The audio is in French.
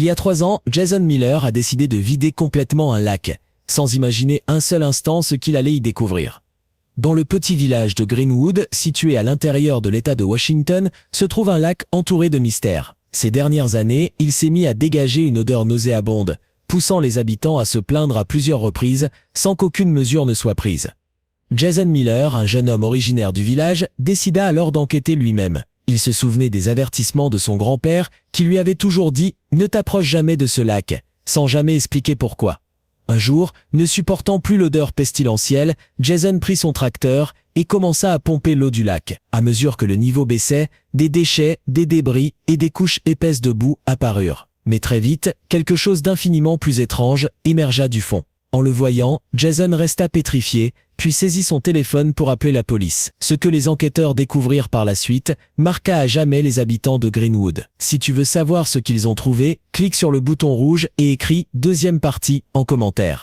y a 3 ans, Jason Miller a décidé de vider complètement un lac, sans imaginer un seul instant ce qu'il allait y découvrir. Dans le petit village de Greenwood, situé à l'intérieur de l'État de Washington, se trouve un lac entouré de mystères. Ces dernières années, il s'est mis à dégager une odeur nauséabonde, poussant les habitants à se plaindre à plusieurs reprises, sans qu'aucune mesure ne soit prise. Jason Miller, un jeune homme originaire du village, décida alors d'enquêter lui-même. Il se souvenait des avertissements de son grand-père qui lui avait toujours dit « Ne t'approche jamais de ce lac », sans jamais expliquer pourquoi. Un jour, ne supportant plus l'odeur pestilentielle, Jason prit son tracteur et commença à pomper l'eau du lac. À mesure que le niveau baissait, des déchets, des débris et des couches épaisses de boue apparurent. Mais très vite, quelque chose d'infiniment plus étrange émergea du fond. En le voyant, Jason resta pétrifié, puis saisit son téléphone pour appeler la police. Ce que les enquêteurs découvrirent par la suite marqua à jamais les habitants de Greenwood. Si tu veux savoir ce qu'ils ont trouvé, clique sur le bouton rouge et écris « Deuxième partie » en commentaire.